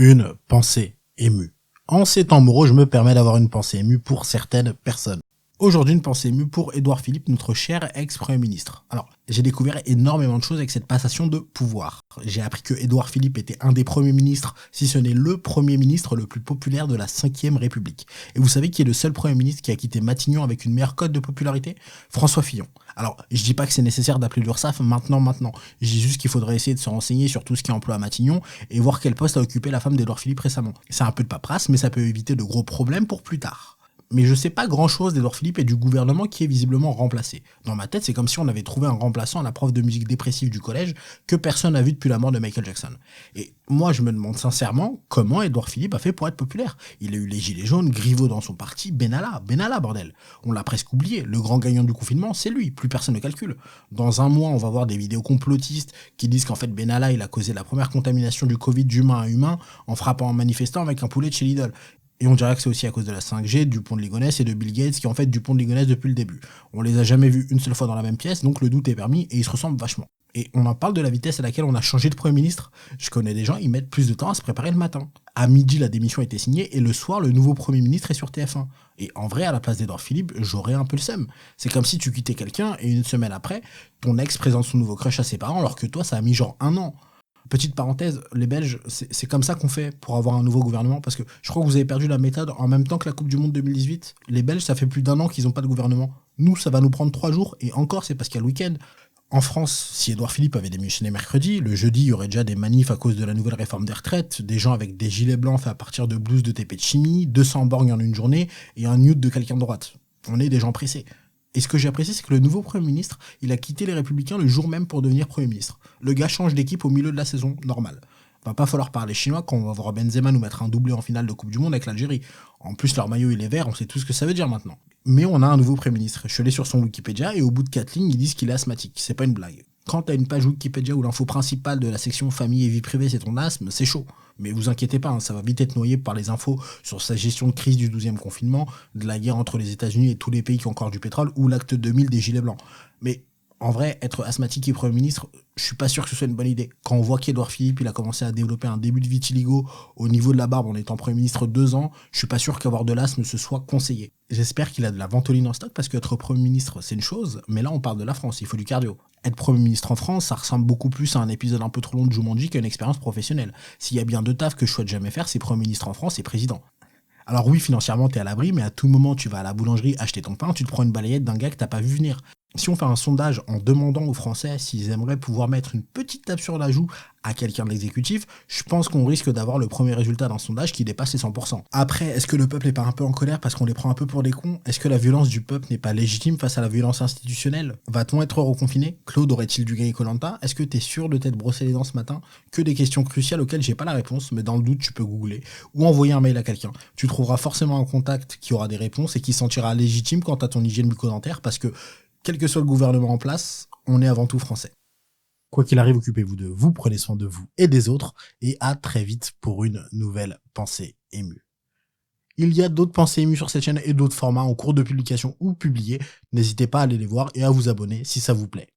Une pensée émue. En ces temps moraux, je me permets d'avoir une pensée émue pour certaines personnes. Aujourd'hui, une pensée émue pour Édouard Philippe, notre cher ex-premier ministre. Alors, j'ai découvert énormément de choses avec cette passation de pouvoir. J'ai appris que Édouard Philippe était un des premiers ministres, si ce n'est le premier ministre le plus populaire de la Ve République. Et vous savez qui est le seul premier ministre qui a quitté Matignon avec une meilleure cote de popularité? François Fillon. Alors, je dis pas que c'est nécessaire d'appeler l'URSSAF maintenant. Je dis juste qu'il faudrait essayer de se renseigner sur tout ce qui est emploi à Matignon et voir quel poste a occupé la femme d'Édouard Philippe récemment. C'est un peu de paperasse, mais ça peut éviter de gros problèmes pour plus tard. Mais je sais pas grand chose d'Édouard Philippe et du gouvernement qui est visiblement remplacé. Dans ma tête, c'est comme si on avait trouvé un remplaçant à la prof de musique dépressive du collège que personne n'a vu depuis la mort de Michael Jackson. Et moi, je me demande sincèrement comment Édouard Philippe a fait pour être populaire. Il a eu les gilets jaunes, Griveaux dans son parti, Benalla, bordel. On l'a presque oublié. Le grand gagnant du confinement, c'est lui. Plus personne ne calcule. Dans un mois, on va voir des vidéos complotistes qui disent qu'en fait Benalla, il a causé la première contamination du Covid d'humain à humain en frappant un manifestant avec un poulet de chez Lidl. Et on dirait que c'est aussi à cause de la 5G, du pont de Ligonnès et de Bill Gates qui est en fait du pont de Ligonnès depuis le début. On les a jamais vus une seule fois dans la même pièce, donc le doute est permis et ils se ressemblent vachement. Et on en parle de la vitesse à laquelle on a changé de Premier ministre. Je connais des gens, ils mettent plus de temps à se préparer le matin. À midi, la démission a été signée et le soir, le nouveau Premier ministre est sur TF1. Et en vrai, à la place d'Édouard Philippe, j'aurais un peu le seum. C'est comme si tu quittais quelqu'un et une semaine après, ton ex présente son nouveau crush à ses parents alors que toi, ça a mis genre 1 an. Petite parenthèse, les Belges, c'est comme ça qu'on fait pour avoir un nouveau gouvernement, parce que je crois que vous avez perdu la méthode en même temps que la Coupe du Monde 2018. Les Belges, ça fait plus d'1 an qu'ils n'ont pas de gouvernement. Nous, ça va nous prendre 3 jours, et encore, c'est parce qu'il y a le week-end. En France, si Édouard Philippe avait démissionné mercredi, le jeudi, il y aurait déjà des manifs à cause de la nouvelle réforme des retraites, des gens avec des gilets blancs faits à partir de blouses de TP de chimie, 200 borgnes en une journée, et un nude de quelqu'un de droite. On est des gens pressés. Et ce que j'ai apprécié, c'est que le nouveau Premier ministre, il a quitté les Républicains le jour même pour devenir Premier ministre. Le gars change d'équipe au milieu de la saison, normal. Va pas falloir parler chinois quand on va voir Benzema nous mettre un doublé en finale de Coupe du Monde avec l'Algérie. En plus, leur maillot il est vert, on sait tout ce que ça veut dire maintenant. Mais on a un nouveau Premier ministre. Je suis allé sur son Wikipédia et au bout de 4 lignes, ils disent qu'il est asthmatique. C'est pas une blague. Quand t'as une page Wikipédia où l'info principale de la section famille et vie privée c'est ton asthme, c'est chaud. Mais vous inquiétez pas, ça va vite être noyé par les infos sur sa gestion de crise du 12e confinement, de la guerre entre les États-Unis et tous les pays qui ont encore du pétrole, ou l'acte 2000 des Gilets Blancs. Mais en vrai, être asthmatique et Premier ministre, je suis pas sûr que ce soit une bonne idée. Quand on voit qu'Édouard Philippe, il a commencé à développer un début de vitiligo au niveau de la barbe en étant Premier ministre 2 ans, je suis pas sûr qu'avoir de l'asthme ce soit conseillé. J'espère qu'il a de la ventoline en stock parce qu'être Premier ministre, c'est une chose, mais là on parle de la France, il faut du cardio. Être Premier ministre en France, ça ressemble beaucoup plus à un épisode un peu trop long de Jumanji qu'à une expérience professionnelle. S'il y a bien 2 tafs que je souhaite jamais faire, c'est Premier ministre en France et président. Alors oui, financièrement, t'es à l'abri, mais à tout moment, tu vas à la boulangerie acheter ton pain, tu te prends une balayette d'un gars que t'as pas vu venir. Si on fait un sondage en demandant aux Français s'ils aimeraient pouvoir mettre une petite tape sur la joue à quelqu'un de l'exécutif, je pense qu'on risque d'avoir le premier résultat d'un sondage qui dépasse les 100%. Après, est-ce que le peuple n'est pas un peu en colère parce qu'on les prend un peu pour des cons? Est-ce que la violence du peuple n'est pas légitime face à la violence institutionnelle? Va-t-on être reconfiné? Claude aurait-il dû gagner Koh-Lanta? Est-ce que t'es sûr de t'être brossé les dents ce matin? Que des questions cruciales auxquelles j'ai pas la réponse, mais dans le doute, tu peux googler ou envoyer un mail à quelqu'un. Tu trouveras forcément un contact qui aura des réponses et qui se sentira légitime quant à ton hygiène bucco-dentaire parce que quel que soit le gouvernement en place, on est avant tout français. Quoi qu'il arrive, occupez-vous de vous, prenez soin de vous et des autres, et à très vite pour une nouvelle pensée émue. Il y a d'autres pensées émues sur cette chaîne et d'autres formats en cours de publication ou publiés. N'hésitez pas à aller les voir et à vous abonner si ça vous plaît.